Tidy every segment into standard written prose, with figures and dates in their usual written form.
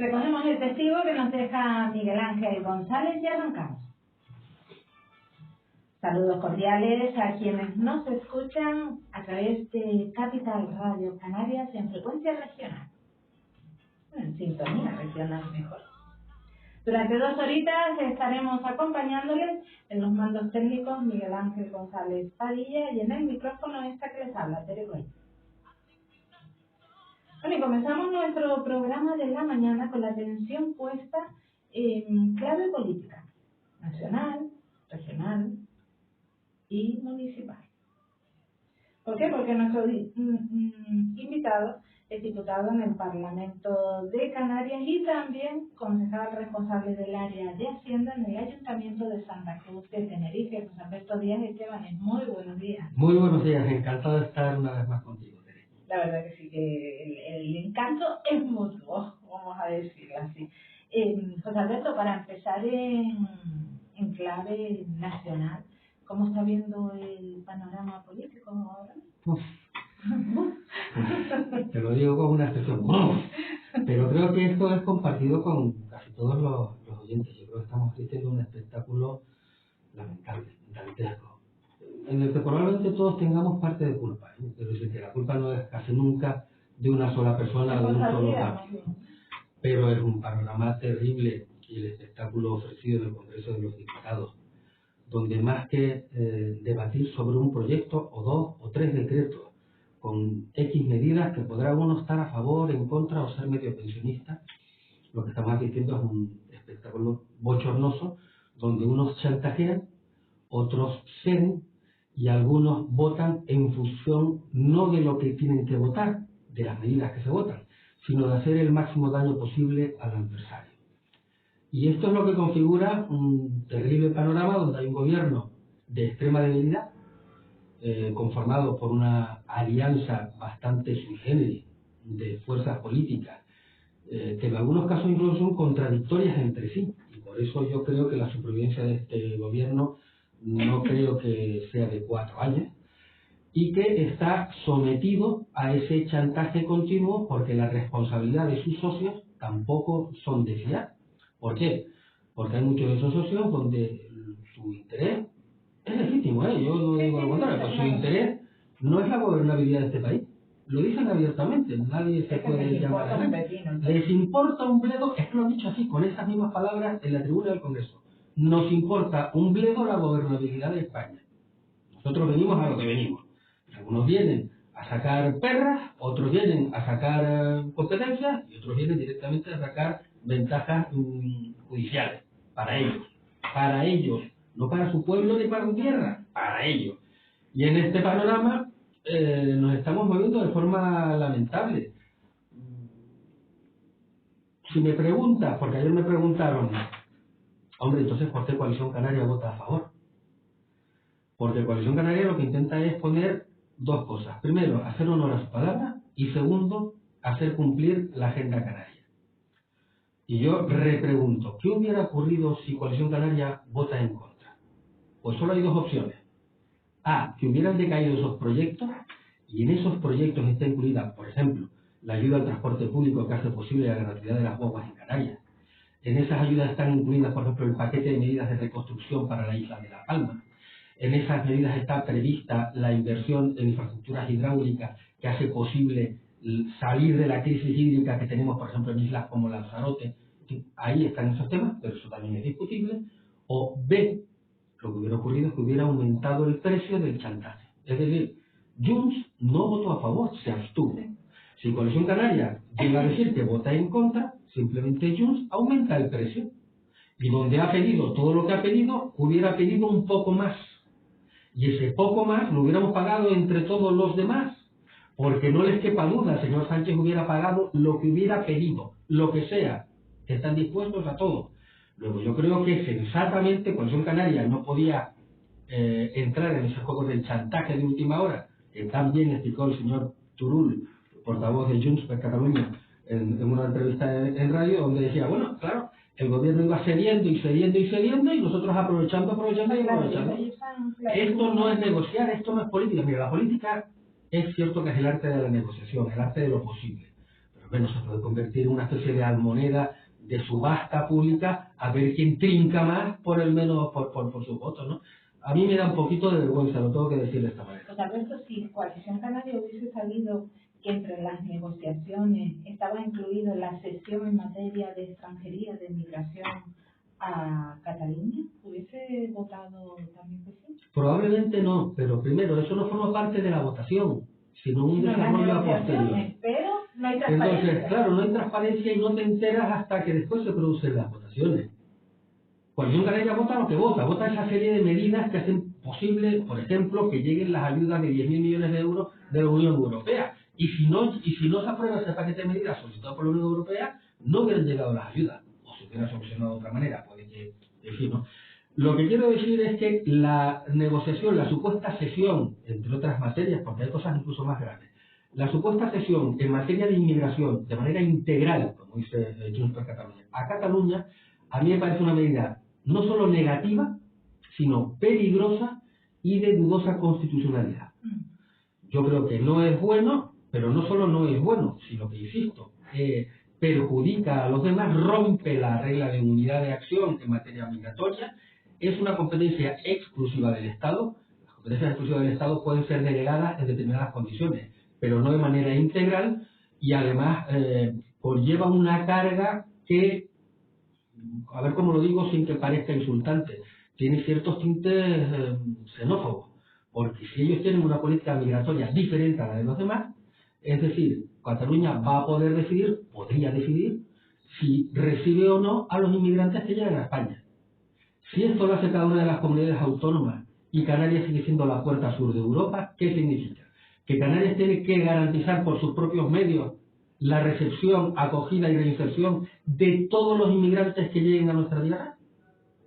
Recogemos el testigo que nos deja Miguel Ángel González y arrancamos. Saludos cordiales a quienes nos escuchan a través de Capital Radio Canarias en frecuencia regional. En sintonía regional mejor. Durante 2 horitas estaremos acompañándoles en los mandos técnicos Miguel Ángel González Padilla y en el micrófono esta que les habla, Tere Güell. Bueno, y comenzamos nuestro programa de la mañana con la atención puesta en clave política, nacional, regional y municipal. ¿Por qué? Porque nuestro invitado es diputado en el Parlamento de Canarias y también concejal responsable del área de Hacienda en el Ayuntamiento de Santa Cruz de Tenerife. José Alberto Díaz Estebanes, muy buenos días. Muy buenos días, encantado de estar una vez más contigo. La verdad que sí, que el encanto es mutuo, vamos a decirlo así. José Alberto, para empezar en clave nacional, ¿cómo está viendo el panorama político ahora? Te lo digo con una expresión, pero creo que esto es compartido con casi todos los oyentes. Yo creo que estamos asistiendo a un espectáculo lamentable, dantesco, en el que probablemente todos tengamos parte de culpa, ¿eh? Es decir, que la culpa no es casi nunca de una sola persona o de un solo partido, pero es un panorama terrible y el espectáculo ofrecido en el Congreso de los Diputados, donde más que debatir sobre un proyecto o 2 o 3 decretos con X medidas que podrá uno estar a favor, en contra o ser medio pensionista, lo que estamos asistiendo es un espectáculo bochornoso donde unos chantajean, otros ceden y algunos votan en función no de lo que tienen que votar, de las medidas que se votan, sino de hacer el máximo daño posible al adversario. Y esto es lo que configura un terrible panorama donde hay un gobierno de extrema debilidad, conformado por una alianza bastante sui generis de fuerzas políticas, que en algunos casos incluso son contradictorias entre sí. Y por eso yo creo que la supervivencia de este gobierno no creo que sea de 4 años, y que está sometido a ese chantaje continuo porque la responsabilidad de sus socios tampoco son de fiar. ¿Por qué? Porque hay muchos de esos socios donde su interés es legítimo, yo no digo lo contrario, pues su interés no es la gobernabilidad de este país. Lo dicen abiertamente, nadie se puede llamar a él. Les importa un bledo, es que lo han dicho así, con esas mismas palabras en la tribuna del Congreso. Nos importa un bledo la gobernabilidad de España. Nosotros venimos a lo que venimos. Algunos vienen a sacar perras, otros vienen a sacar competencias y otros vienen directamente a sacar ventajas judiciales. Para ellos, no para su pueblo ni para su tierra, para ellos. Y en este panorama nos estamos moviendo de forma lamentable. Si me preguntas, porque ayer me preguntaron, hombre, entonces ¿por qué Coalición Canaria vota a favor? Porque Coalición Canaria lo que intenta es poner 2 cosas. Primero, hacer honor a su palabra y segundo, hacer cumplir la Agenda Canaria. Y yo repregunto, ¿qué hubiera ocurrido si Coalición Canaria vota en contra? Pues solo hay 2 opciones. A, que hubieran decaído esos proyectos y en esos proyectos está incluida, por ejemplo, la ayuda al transporte público que hace posible la gratuidad de las guaguas en Canarias. En esas ayudas están incluidas, por ejemplo, el paquete de medidas de reconstrucción para la isla de La Palma. En esas medidas está prevista la inversión en infraestructuras hidráulicas que hace posible salir de la crisis hídrica que tenemos, por ejemplo, en islas como Lanzarote. Ahí están esos temas, pero eso también es discutible. O B, lo que hubiera ocurrido es que hubiera aumentado el precio del chantaje. Es decir, Junts no votó a favor, se abstuvo. Si Coalición Canaria llega a decir que vota en contra, simplemente Junts aumenta el precio. Y donde ha pedido todo lo que ha pedido, hubiera pedido un poco más. Y ese poco más lo hubiéramos pagado entre todos los demás. Porque no les quepa duda, el señor Sánchez hubiera pagado lo que hubiera pedido, lo que sea. Están dispuestos a todo. Luego yo creo que sensatamente Coalición Canaria no podía entrar en ese juego del chantaje de última hora, que también explicó el señor Turull, portavoz de Junts per Catalunya, en una entrevista en radio, donde decía, bueno, claro, el gobierno iba cediendo y nosotros aprovechando. Esto no es negociar, esto no es política. Mira, la política es cierto que es el arte de la negociación, el arte de lo posible. Pero lo menos se puede convertir en una especie de almoneda de subasta pública a ver quién trinca más por el menos por su voto, ¿no? A mí me da un poquito de vergüenza, lo tengo que decir de esta manera. Pues Alberto, si Coalición Canaria hubiese sabido que entre las negociaciones estaba incluido la cesión en materia de extranjería, de migración a Cataluña, ¿hubiese votado también que sí? Probablemente no, pero primero, eso no forma parte de la votación, sino un desarrollo a posteriori. Pero no hay transparencia. Entonces, claro, no hay transparencia y no te enteras hasta que después se producen las votaciones. Coalición Canaria vota lo que vota esa serie de medidas que hacen posible, por ejemplo, que lleguen las ayudas de 10.000 millones de euros de la Unión Europea. Y si no se aprueba ese paquete de medidas solicitado por la Unión Europea, no hubieran llegado las ayudas. O se hubiera solucionado de otra manera, puede que, en fin, ¿no? Lo que quiero decir es que la negociación, la supuesta cesión, entre otras materias, porque hay cosas incluso más grandes, la supuesta cesión en materia de inmigración de manera integral, como dice Junts per Catalunya, a Cataluña, a mí me parece una medida no solo negativa, sino peligrosa y de dudosa constitucionalidad. Yo creo que no es bueno, pero no solo no es bueno, sino que, insisto, perjudica a los demás, rompe la regla de unidad de acción en materia migratoria, es una competencia exclusiva del Estado. Las competencias exclusivas del Estado pueden ser delegadas en determinadas condiciones, pero no de manera integral, y además conlleva una carga que, a ver cómo lo digo sin que parezca insultante, tiene ciertos tintes xenófobos, porque si ellos tienen una política migratoria diferente a la de los demás, es decir, Cataluña va a poder decidir, podría decidir, si recibe o no a los inmigrantes que llegan a España. Si esto lo hace cada una de las comunidades autónomas y Canarias sigue siendo la puerta sur de Europa, ¿qué significa? ¿Que Canarias tiene que garantizar por sus propios medios la recepción, acogida y reinserción de todos los inmigrantes que lleguen a nuestra tierra?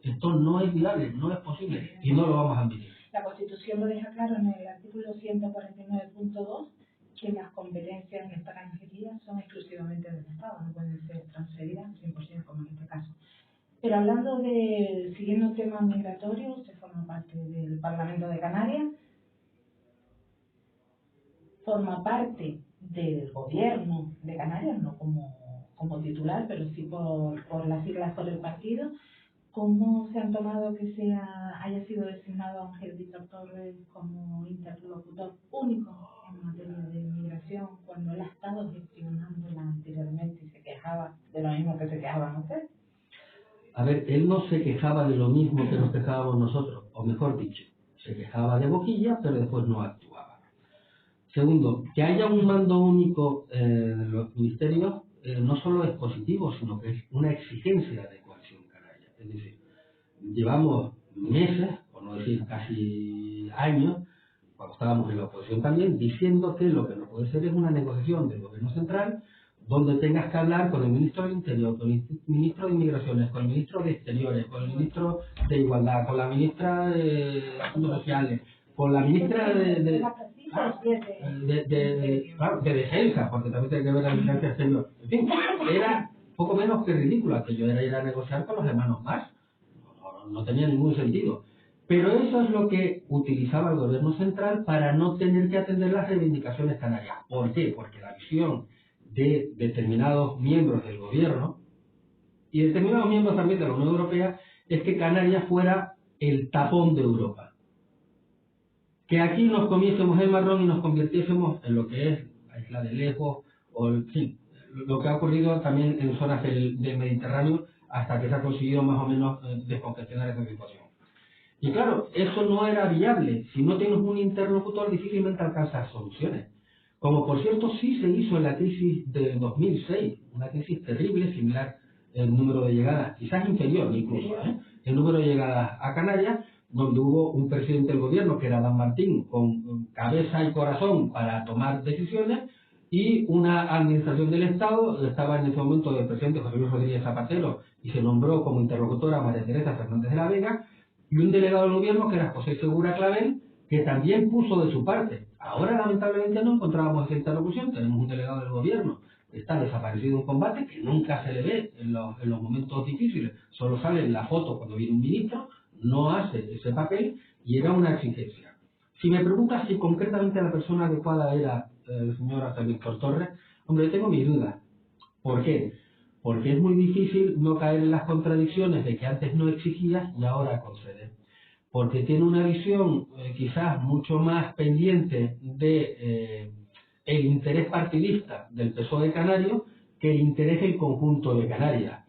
Esto no es viable, no es posible y no lo vamos a admitir. La Constitución lo deja claro en el artículo 149.2 que las competencias en extranjería son exclusivamente del Estado, no pueden ser transferidas 100% como en este caso. Pero hablando de, siguiendo temas migratorios, se forma parte del Parlamento de Canarias, forma parte del gobierno de Canarias, no como titular, pero sí por las siglas por el partido. ¿Cómo se han tomado que haya sido designado Ángel Víctor Torres como interlocutor único en materia de inmigración cuando él ha estado gestionándola anteriormente y se quejaba de lo mismo que se quejaban ustedes? A ver, él no se quejaba de lo mismo que nos quejábamos nosotros, o mejor dicho, se quejaba de boquilla, pero después no actuaba. Segundo, que haya un mando único de los ministerios no solo es positivo, sino que es una exigencia de Coalición Canaria. Es decir, llevamos meses, por no decir casi años, cuando estábamos en la oposición también, diciendo que lo que no puede ser es una negociación del gobierno central donde tengas que hablar con el ministro del Interior, con el ministro de Inmigraciones, con el ministro de Exteriores, con el ministro de Igualdad, con la ministra de Asuntos Sociales, con la ministra de Defensa, porque también tiene que ver la ministra de Exterior. En fin, era poco menos que ridículo. Aquello era ir a negociar con los hermanos más. No tenía ningún sentido. Pero eso es lo que utilizaba el gobierno central para no tener que atender las reivindicaciones canarias. ¿Por qué? Porque la visión de determinados miembros del gobierno y determinados miembros también de la Unión Europea es que Canarias fuera el tapón de Europa. Que aquí nos comiésemos el marrón y nos convirtiésemos en lo que es la isla de Lesbos o en fin, lo que ha ocurrido también en zonas del Mediterráneo hasta que se ha conseguido más o menos descongestionar esa situación. Y claro, eso no era viable. Si no tienes un interlocutor, difícilmente alcanzas soluciones. Como por cierto sí se hizo en la crisis del 2006, una crisis terrible, similar el número de llegadas, quizás inferior incluso, el número de llegadas a Canarias, donde hubo un presidente del gobierno, que era Dan Martín, con cabeza y corazón para tomar decisiones, y una administración del Estado, estaba en ese momento el presidente José Luis Rodríguez Zapatero, y se nombró como interlocutora a María Teresa Fernández de la Vega, y un delegado del gobierno, que era José Segura Clavel, que también puso de su parte. Ahora, lamentablemente, no encontrábamos esa interlocución. Tenemos un delegado del gobierno que está desaparecido en combate, que nunca se le ve en los momentos difíciles. Solo sale en la foto cuando viene un ministro, no hace ese papel, y era una exigencia. Si me preguntas si concretamente la persona adecuada era el señor Ángel Víctor Torres, hombre, tengo mis dudas. ¿Por qué? Porque es muy difícil no caer en las contradicciones de que antes no exigías y ahora concedes. Porque tiene una visión quizás mucho más pendiente de el interés partidista del PSOE canario que el interés del conjunto de Canarias.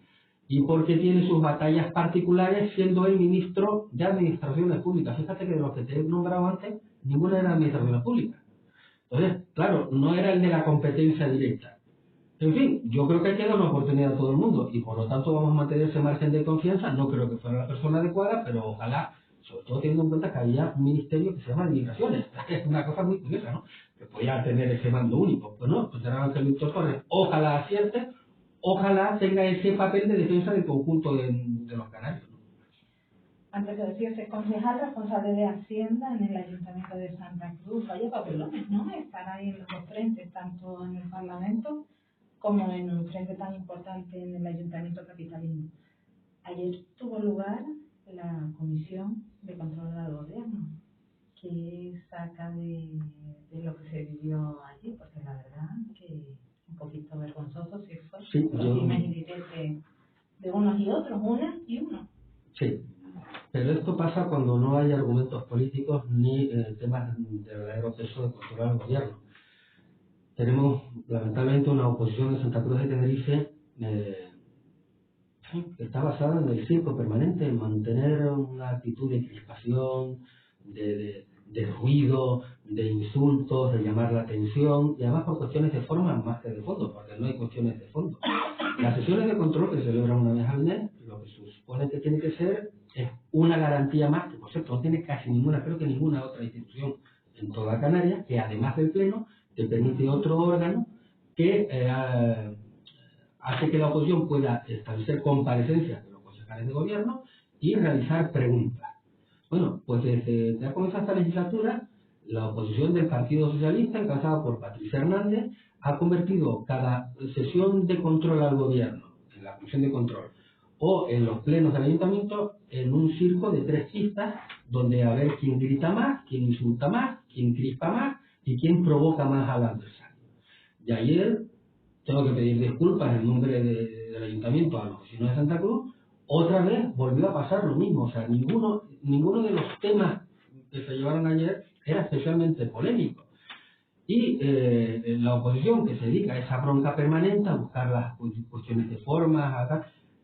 Y porque tiene sus batallas particulares siendo el ministro de Administraciones Públicas. Fíjate que de los que te he nombrado antes, ninguna era de Administraciones Públicas. Entonces, claro, no era el de la competencia directa. En fin, yo creo que hay que dar una oportunidad a todo el mundo y por lo tanto vamos a mantener ese margen de confianza. No creo que fuera la persona adecuada, pero ojalá, sobre todo teniendo en cuenta que había un ministerio que se llama Migraciones. Es una cosa muy curiosa, ¿no? Que podía tener ese mando único. Pues no, pues era Ángel Víctor Torres. Ojalá acierte, ojalá tenga ese papel de defensa del conjunto de los canarios, ¿no? Antes de decirse concejal responsable de Hacienda en el Ayuntamiento de Santa Cruz. Vaya papelones, ¿no? Estar ahí en los dos frentes, tanto en el Parlamento como en un frente tan importante en el Ayuntamiento capitalino. Ayer tuvo lugar la Comisión de Control del Gobierno. ¿Qué saca de lo que se vivió allí? Porque la verdad que un poquito vergonzoso sí fue. Sí, los dimes de unos y otros, una y uno. Sí. Pero esto pasa cuando no hay argumentos políticos ni temas de verdadero peso de controlar al gobierno. Tenemos, lamentablemente, una oposición de Santa Cruz de Tenerife que está basada en el circo permanente, en mantener una actitud de crispación, de ruido, de insultos, de llamar la atención, y además por cuestiones de forma más que de fondo, porque no hay cuestiones de fondo. Las sesiones de control que se celebran una vez al mes, lo que se supone que tiene que ser es una garantía más, que por cierto no tiene casi ninguna, creo que ninguna otra institución en toda Canarias, que además del Pleno, te permite otro órgano que hace que la oposición pueda establecer comparecencias de los concejales de gobierno y realizar preguntas. Bueno, pues desde que ha comenzado esta legislatura, la oposición del Partido Socialista, encabezada por Patricia Hernández, ha convertido cada sesión de control al gobierno, en la comisión de control, o en los plenos del ayuntamiento, en un circo de tres pistas, donde a ver quién grita más, quién insulta más, quién crispa más y quién provoca más al adversario. Y ayer tengo que pedir disculpas en nombre del ayuntamiento a los vecinos de Santa Cruz. Otra vez volvió a pasar lo mismo. O sea, ninguno de los temas que se llevaron ayer era especialmente polémico. Y la oposición que se dedica a esa bronca permanente, a buscar las cuestiones de formas,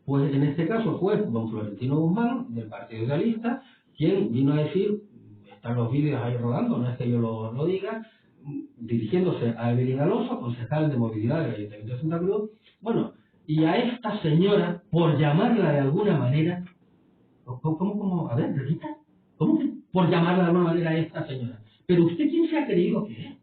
pues en este caso fue don Florentino Guzmán, del Partido Socialista, quien vino a decir, están los vídeos ahí rodando, no es que yo lo diga, dirigiéndose a Evelyn Alonso, concejal de movilidad del Ayuntamiento de Santa Cruz, bueno, y a esta señora, por llamarla de alguna manera, ¿cómo? A ver, repita, ¿cómo que por llamarla de alguna manera a esta señora? Pero usted, ¿quién se ha creído que es?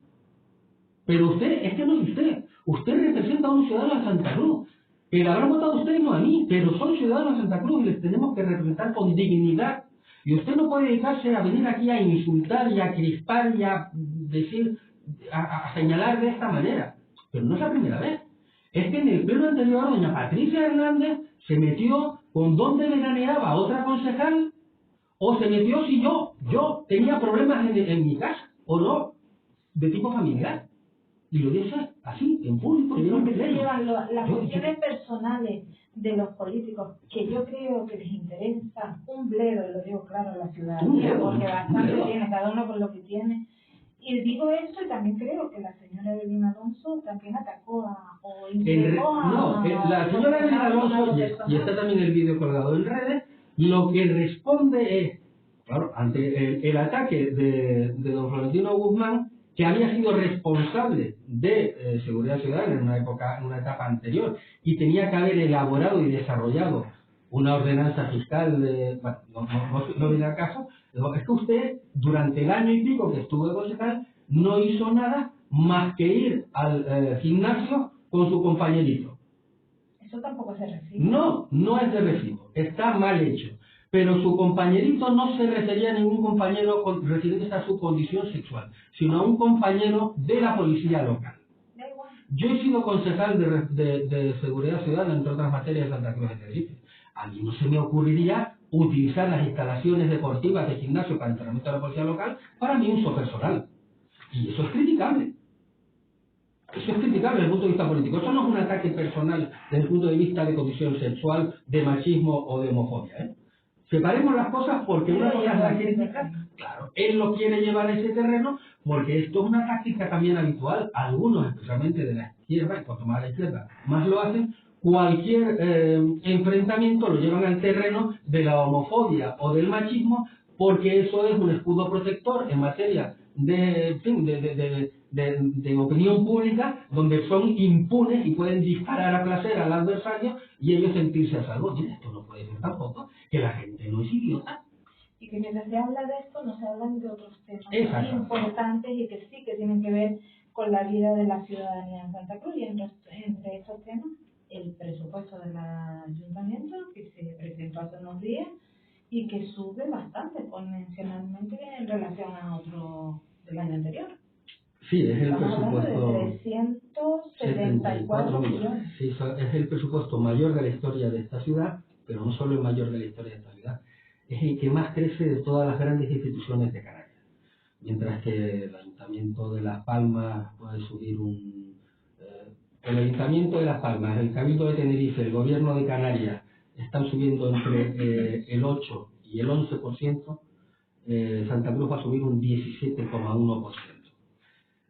Pero usted, es que no es usted representa a un ciudadano de Santa Cruz, que le habrán votado a usted y no a mí, pero son ciudadanos de Santa Cruz y les tenemos que representar con dignidad. Y usted no puede dedicarse a venir aquí a insultar y a crispar y a decir, a señalar de esta manera. Pero no es la primera vez. Es que en el pleno anterior doña Patricia Hernández se metió con dónde veraneaba otra concejal, o se metió si yo tenía problemas en mi casa, o no, de tipo familiar. Y lo dice así, en público. Porque se llevan las cuestiones personales de los políticos, que yo creo que les interesa un bledo, y lo digo claro a la ciudadanía, porque bastante tiene, cada uno con lo que tiene. Y digo esto, y también creo que la señora Evelyn Alonso también atacó o insultó la señora Evelyn Alonso, y está también el vídeo colgado en redes, lo que responde es, claro, ante el ataque de don Florentino Guzmán, que había sido responsable de seguridad ciudadana en una etapa anterior, y tenía que haber elaborado y desarrollado una ordenanza fiscal, no viene al caso. Es que usted, durante el año y pico que estuvo de concejal, no hizo nada más que ir al gimnasio con su compañerito. Eso tampoco se recibe. No es de recibo, está mal hecho. Pero su compañerito no se refería a ningún compañero refiriéndose a su condición sexual, sino a un compañero de la policía local. Yo he sido concejal de seguridad ciudadana, entre otras materias, de Santa Cruz de Tenerife. A mí no se me ocurriría utilizar las instalaciones deportivas de gimnasio para entrenamiento de la policía local para mi uso personal. Y eso es criticable. Eso es criticable desde el punto de vista político. Eso no es un ataque personal desde el punto de vista de condición sexual, de machismo o de homofobia, ¿eh? Separemos las cosas porque una cosa es la crítica, claro, él lo quiere llevar a ese terreno porque esto es una táctica también habitual. Algunos, especialmente de la izquierda, y cuanto más a la izquierda, más lo hacen. Cualquier enfrentamiento lo llevan al terreno de la homofobia o del machismo porque eso es un escudo protector en materia de, en fin, de opinión pública, donde son impunes y pueden disparar a placer al adversario y ellos sentirse a salvo. Y esto no puede ser tampoco, que la gente no es idiota. Y que mientras se habla de esto, no se hablan de otros temas importantes y que sí que tienen que ver con la vida de la ciudadanía en Santa Cruz. Y entre estos temas, el presupuesto del ayuntamiento, que se presentó hace unos días y que sube bastante exponencialmente en relación a otro del año anterior. Sí, es el Estamos presupuesto hablando de 374 millones. Sí, es el presupuesto mayor de la historia de esta ciudad, pero no solo el mayor de la historia de esta ciudad, es el que más crece de todas las grandes instituciones de Canarias. Mientras que el Ayuntamiento de Las Palmas puede subir el Ayuntamiento de Las Palmas, el Cabildo de Tenerife, el Gobierno de Canarias están subiendo entre el 8 y el 11%, Santa Cruz va a subir un 17,1%.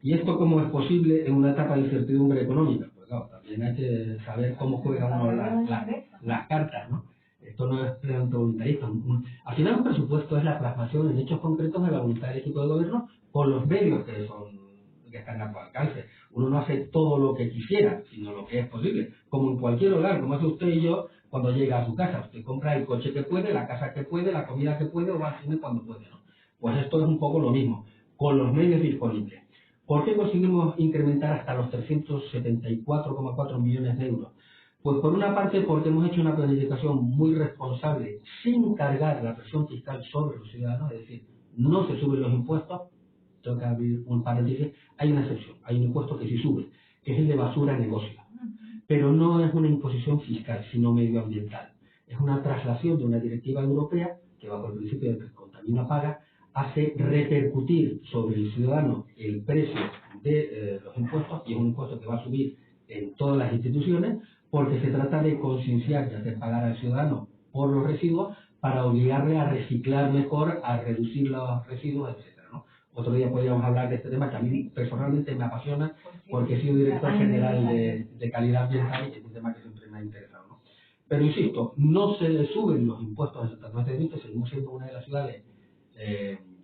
¿Y esto cómo es posible en una etapa de incertidumbre económica? Pues claro, también hay que saber cómo juega uno las cartas, ¿no? Esto no es plenamente voluntarista. Al final un presupuesto es la plasmación en hechos concretos de la voluntad del equipo de gobierno con los medios que están a su alcance. Uno no hace todo lo que quisiera, sino lo que es posible. Como en cualquier hogar, como hace usted y yo cuando llega a su casa. Usted compra el coche que puede, la casa que puede, la comida que puede o va al cine cuando puede, ¿no? Pues esto es un poco lo mismo, con los medios disponibles. ¿Por qué conseguimos incrementar hasta los 374,4 millones de euros? Pues por una parte porque hemos hecho una planificación muy responsable sin cargar la presión fiscal sobre los ciudadanos, es decir, no se suben los impuestos. Tengo que abrir un paréntesis, hay una excepción, hay un impuesto que sí sube, que es el de basura a negocio, pero no es una imposición fiscal, sino medioambiental. Es una traslación de una directiva europea que bajo el principio de que el contamina paga, hace repercutir sobre el ciudadano el precio de los impuestos, y es un impuesto que va a subir en todas las instituciones, porque se trata de concienciar y hacer pagar al ciudadano por los residuos para obligarle a reciclar mejor, a reducir los residuos, etcétera, ¿no? Otro día podríamos hablar de este tema que a mí personalmente me apasiona, porque he sido director general de calidad ambiental y es un tema que siempre me ha interesado, ¿no? Pero insisto, no se suben los impuestos en Santa Cruz de Tenerife, seguimos siendo una de las ciudades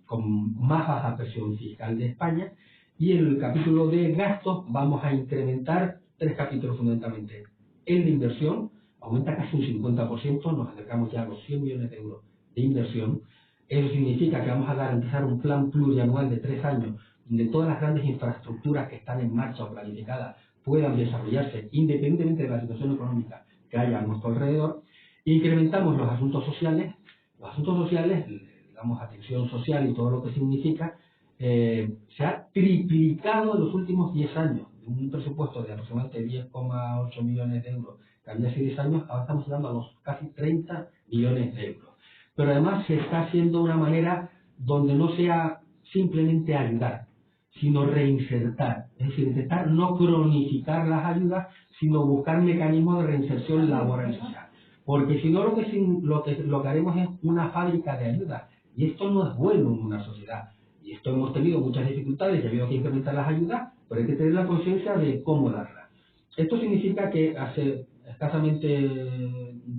con más baja presión fiscal de España, y en el capítulo de gastos vamos a incrementar 3 capítulos fundamentalmente. El de inversión aumenta casi un 50%, nos acercamos ya a los 100 millones de euros de inversión. Eso significa que vamos a garantizar un plan plurianual de 3 años, donde todas las grandes infraestructuras que están en marcha o planificadas puedan desarrollarse independientemente de la situación económica que haya a nuestro alrededor. Incrementamos los asuntos sociales, digamos, atención social y todo lo que significa, se ha triplicado en los últimos 10 años. De un presupuesto de aproximadamente 10,8 millones de euros que había hace 10 años, ahora estamos llegando a los casi 30 millones de euros. Pero además se está haciendo de una manera donde no sea simplemente ayudar, sino reinsertar. Es decir, intentar no cronificar las ayudas, sino buscar mecanismos de reinserción laboral y social. Porque si no, lo que haremos es una fábrica de ayudas. Y esto no es bueno en una sociedad. Y esto hemos tenido muchas dificultades y ha habido que incrementar las ayudas, pero hay que tener la conciencia de cómo darlas. Esto significa que hace escasamente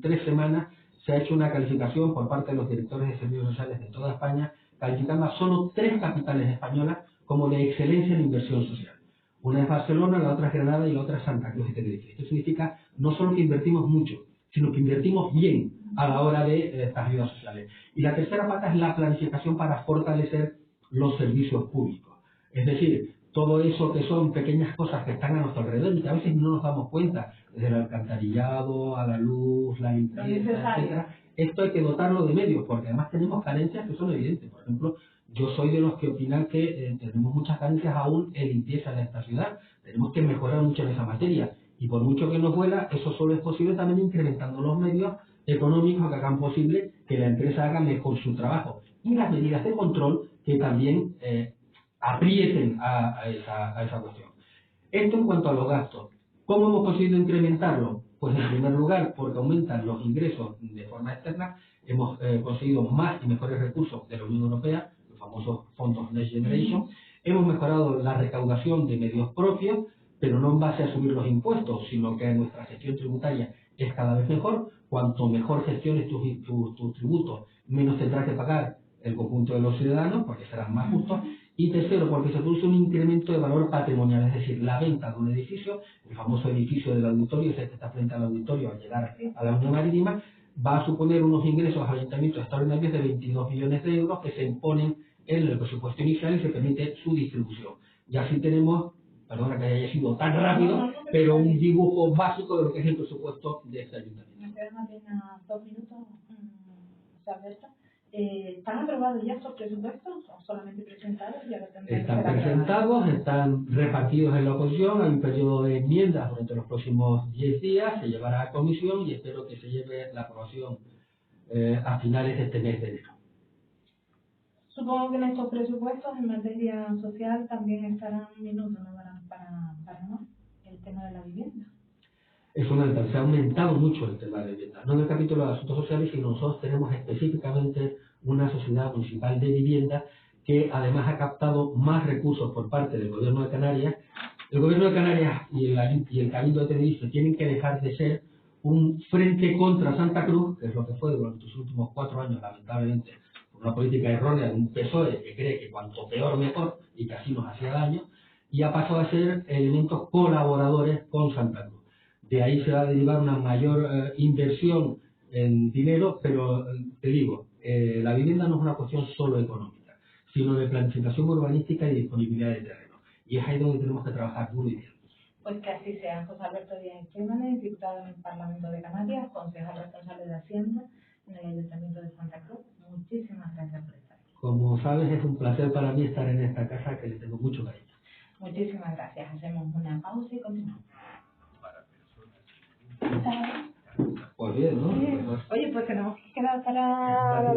3 semanas se ha hecho una calificación por parte de los directores de servicios sociales de toda España, calificando a solo 3 capitales españolas como de excelencia en inversión social. Una es Barcelona, la otra es Granada y la otra es Santa Cruz de Tenerife. Esto significa no solo que invertimos mucho, sino que invertimos bien a la hora de estas ayudas sociales. Y la tercera pata es la planificación para fortalecer los servicios públicos. Es decir, todo eso que son pequeñas cosas que están a nuestro alrededor y que a veces no nos damos cuenta, desde el alcantarillado, a la luz, la limpieza, etcétera. Esto hay que dotarlo de medios, porque además tenemos carencias que son evidentes. Por ejemplo, yo soy de los que opinan que tenemos muchas carencias aún en limpieza de esta ciudad. Tenemos que mejorar mucho en esa materia. Y por mucho que nos duela, eso solo es posible también incrementando los medios económicos que hagan posible que la empresa haga mejor su trabajo. Y las medidas de control que también aprieten a esa cuestión. Esto en cuanto a los gastos. ¿Cómo hemos conseguido incrementarlo? Pues en primer lugar, porque aumentan los ingresos de forma externa, hemos conseguido más y mejores recursos de la Unión Europea, los famosos fondos Next Generation. Hemos mejorado la recaudación de medios propios, pero no en base a subir los impuestos, sino que nuestra gestión tributaria es cada vez mejor. Cuanto mejor gestiones tus tributos, menos tendrás que pagar el conjunto de los ciudadanos, porque serán más justos. Y tercero, porque se produce un incremento de valor patrimonial, es decir, la venta de un edificio, el famoso edificio del auditorio, ese que está frente al auditorio al llegar a la Unión Marítima, va a suponer unos ingresos a ayuntamientos extraordinarios de 22 millones de euros que se imponen en el presupuesto inicial y se permite su distribución. Y así tenemos, perdona que haya sido tan rápido, pero un dibujo básico de lo que es el presupuesto de este ayuntamiento. Me quedan apenas 2 minutos, Alberto. ¿Están aprobados ya estos presupuestos o solamente presentados? Están presentados, están repartidos en la oposición, hay un periodo de enmiendas durante los próximos 10 días, se llevará a comisión y espero que se lleve la aprobación a finales de este mes de enero. Supongo que en estos presupuestos en materia social también estarán minutos, ¿no? para ¿no? el tema de la vivienda. Es fundamental, se ha aumentado mucho el tema de la vivienda, no en el capítulo de asuntos sociales, sino nosotros tenemos específicamente una sociedad municipal de vivienda que además ha captado más recursos por parte del Gobierno de Canarias. El Gobierno de Canarias y el Cabildo de Tenerife tienen que dejar de ser un frente contra Santa Cruz, que es lo que fue durante los últimos 4 años, lamentablemente, por una política errónea de un PSOE que cree que cuanto peor mejor y que así nos hacía daño, y ha pasado a ser elementos colaboradores con Santa Cruz. De ahí se va a derivar una mayor inversión en dinero, pero te digo, la vivienda no es una cuestión solo económica, sino de planificación urbanística y disponibilidad de terreno. Y es ahí donde tenemos que trabajar duro y bien. Pues que así sea. José Alberto Díaz Jiménez, diputado en el Parlamento de Canarias, concejal responsable de Hacienda en el Ayuntamiento de Santa Cruz. Muchísimas gracias por estar aquí. Como sabes, es un placer para mí estar en esta casa que le tengo mucho cariño. Muchísimas gracias. Hacemos una pausa y continuamos. Pues bien, ¿no? Oye, pues tenemos que quedar para